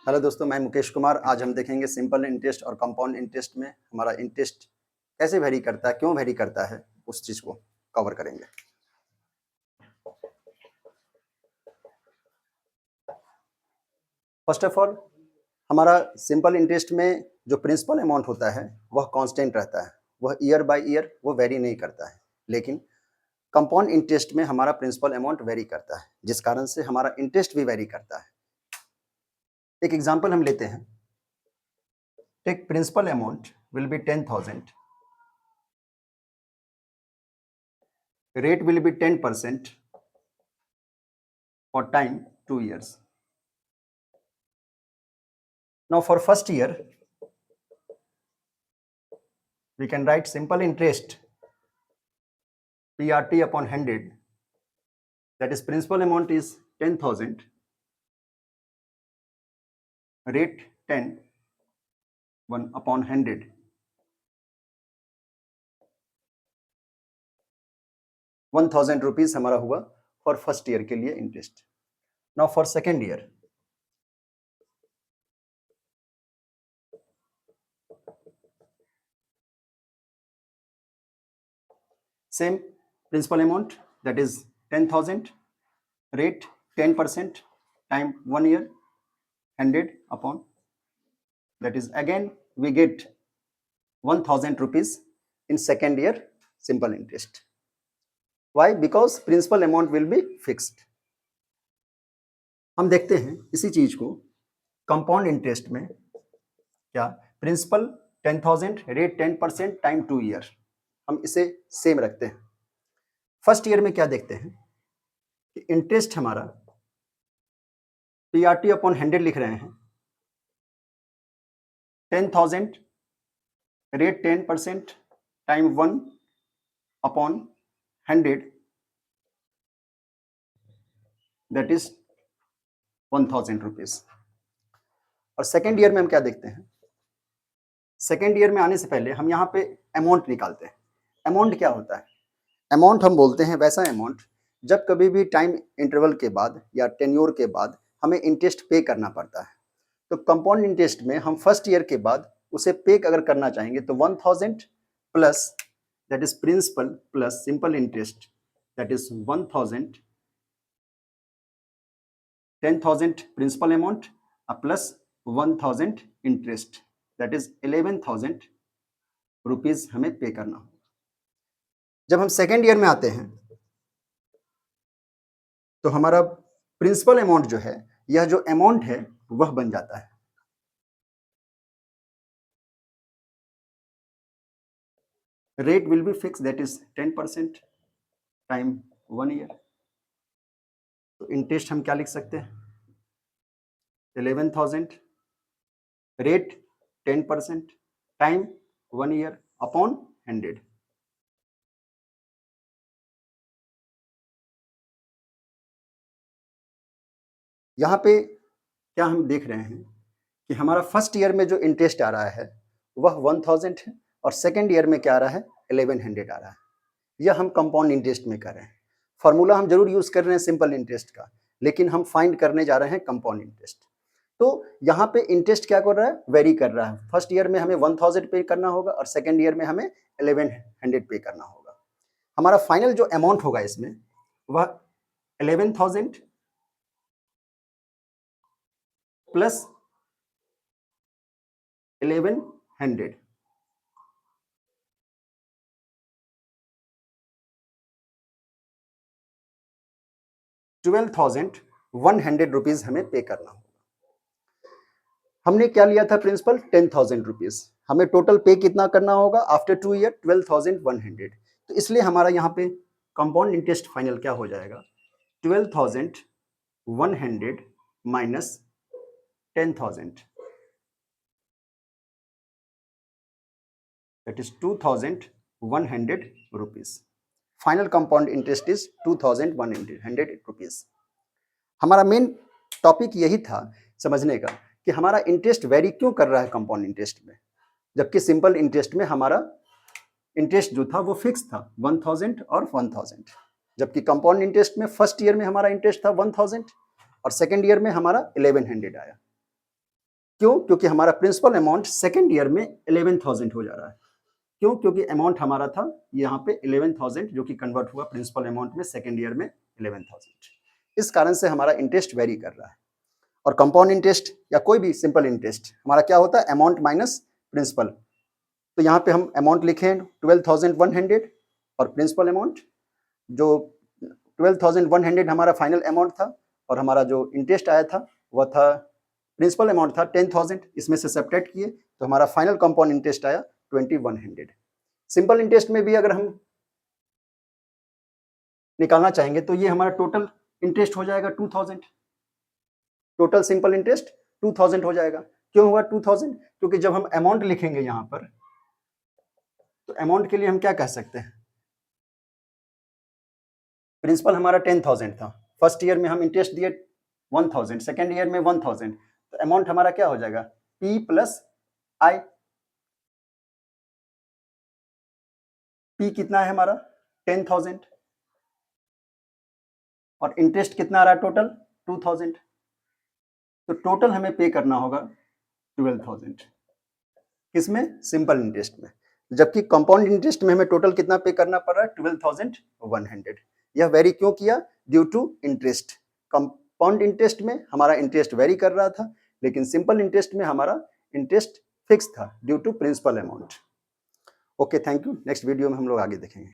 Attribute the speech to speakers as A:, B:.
A: Hello दोस्तों, मैं मुकेश कुमार। आज हम देखेंगे सिंपल इंटरेस्ट और कंपाउंड इंटरेस्ट में हमारा इंटरेस्ट कैसे वेरी करता है, क्यों वेरी करता है, उस चीज को कवर करेंगे। फर्स्ट ऑफ ऑल, हमारा सिंपल इंटरेस्ट में जो प्रिंसिपल अमाउंट होता है वह कांस्टेंट रहता है, वह ईयर बाय ईयर वो वेरी नहीं करता है। लेकिन कंपाउंड इंटरेस्ट में हमारा प्रिंसिपल अमाउंट वेरी करता है, जिस कारण से हमारा इंटरेस्ट भी वेरी करता है। एक एग्जांपल हम लेते हैं। Take principal amount will be 10,000, rate will be 10% for time 2 years. Now for first year, we can write simple interest PRT upon 100, that is principal amount is 10,000, rate 10, 1 upon 100. ₹1,000 हमारा हुआ for first year के लिए interest. Now for second year, same principal amount, that is 10,000, rate 10% time 1 year, 100 upon, that is again we get ₹1,000 in second year simple interest. Why? Because principal amount will be fixed. हम देखते हैं इसी चीज को compound interest में। क्या principal 10,000, rate 10% time 2 year, हम इसे सेम रखते हैं। फर्स्ट ईयर में क्या देखते हैं कि इंटरेस्ट हमारा PRT अपॉन 100 लिख रहे हैं, 10,000, rate 10% time 1 upon 100, that is ₹1,000। और सेकेंड ईयर में हम क्या देखते हैं, सेकेंड ईयर में आने से पहले हम यहाँ पे अमाउंट निकालते हैं। अमाउंट क्या होता है? अमाउंट हम बोलते हैं वैसा अमाउंट जब कभी भी टाइम इंटरवल के बाद या टेन्योर के बाद हमें इंटरेस्ट पे करना पड़ता है। तो कंपाउंड इंटरेस्ट में हम फर्स्ट ईयर के बाद उसे पे अगर करना चाहेंगे तो 1,000 plus, that is principal plus simple interest, that is 1,000, 10,000 principal amount plus 1,000 interest, that is ₹11,000 हमें पे करना हो। जब हम सेकेंड ईयर में आते हैं तो हमारा प्रिंसिपल अमाउंट जो है, यह जो अमाउंट है वह बन जाता है rate will be fix, that is 10% time 1 year. तो इंटरेस्ट हम क्या लिख सकते हैं, 11,000, रेट 10% टाइम 1 ईयर अपॉन 100। यहाँ पे क्या हम देख रहे हैं कि हमारा फर्स्ट ईयर में जो इंटरेस्ट आ रहा है वह 1,000 है और सेकेंड ईयर में क्या आ रहा है, 1100 आ रहा है। यह हम कंपाउंड इंटरेस्ट में कर रहे हैं। फॉर्मूला हम जरूर यूज कर रहे हैं सिंपल इंटरेस्ट का, लेकिन हम फाइंड करने जा रहे हैं कंपाउंड इंटरेस्ट। तो यहाँ पे इंटरेस्ट क्या कर रहा है, वेरी कर रहा है। फर्स्ट ईयर में हमें 1,000 पे करना होगा और सेकेंड ईयर में हमें 1100 पे करना होगा। हमारा फाइनल जो अमाउंट होगा इसमें वह 11,000 प्लस 1100, ₹12,100 हमें पे करना होगा। हमने क्या लिया था प्रिंसिपल, ₹10,000। हमें टोटल पे कितना करना होगा आफ्टर 2 ईयर, 12,100। तो इसलिए हमारा यहाँ पे कंपाउंड इंटरेस्ट फाइनल क्या हो जाएगा, 12,100 minus 10,000, that is ₹2,100। Final compound interest is ₹2,100। हमारा मेन टॉपिक यही था समझने का कि हमारा इंटरेस्ट वेरी क्यों कर रहा है कंपाउंड इंटरेस्ट में, जबकि सिंपल इंटरेस्ट में हमारा इंटरेस्ट जो था वो फिक्स था 1,000 और 1,000। जबकि कंपाउंड इंटरेस्ट में फर्स्ट ईयर में हमारा इंटरेस्ट था 1,000 और सेकेंड ईयर में हमारा 1100 आया। क्यों? क्योंकि हमारा प्रिंसिपल अमाउंट सेकेंड ईयर में 11,000 हो जा रहा है। क्यों? क्योंकि अमाउंट हमारा था यहाँ पे 11,000 जो कि कन्वर्ट हुआ प्रिंसिपल अमाउंट में सेकेंड ईयर में 11,000। इस कारण से हमारा इंटरेस्ट वेरी कर रहा है। और कंपाउंड इंटरेस्ट या कोई भी सिंपल इंटरेस्ट हमारा क्या होता है? Amount minus principal. तो यहाँ पे हम अमाउंट लिखें 12,100 और प्रिंसिपल अमाउंट जो 12,100 हमारा फाइनल अमाउंट था और हमारा जो इंटरेस्ट आया था वह था प्रिंसिपल अमाउंट था 10,000, इसमें से सब्ट्रैक्ट किए तो हमारा फाइनल कंपाउंड इंटरेस्ट आया 2,100। सिंपल इंटरेस्ट में भी अगर हम निकालना चाहेंगे तो ये हमारा टोटल इंटरेस्ट हो जाएगा 2,000। टोटल सिंपल इंटरेस्ट 2,000 हो जाएगा। क्यों हुआ 2,000? क्योंकि जब हम अमाउंट लिखेंगे यहाँ पर तो अमाउंट के लिए हम क्या कह सकते हैं? प्रिंसिपल हमारा 10,000 था, फर्स्ट ईयर में हम इंटरेस्ट दिए 1,000, सेकेंड ईयर में 1,000, तो अमाउंट हमारा क्या हो जाएगा? P प्लस आई। P कितना है हमारा? 10,000 और इंटरेस्ट कितना आ रहा है टोटल? 2,000। तो टोटल हमें पे करना होगा 12,000। किसमें? सिंपल इंटरेस्ट में। जबकि कंपाउंड इंटरेस्ट में हमें टोटल कितना पे करना पड़ रहा है? 12,100। यह वेरी क्यों किया? Due to interest. Compound interest में हमारा इंटरेस्ट वेरी कर रहा था, लेकिन सिंपल इंटरेस्ट में हमारा इंटरेस्ट फिक्स था due to principal amount. Okay, thank you. Next video में हम लोग आगे देखेंगे।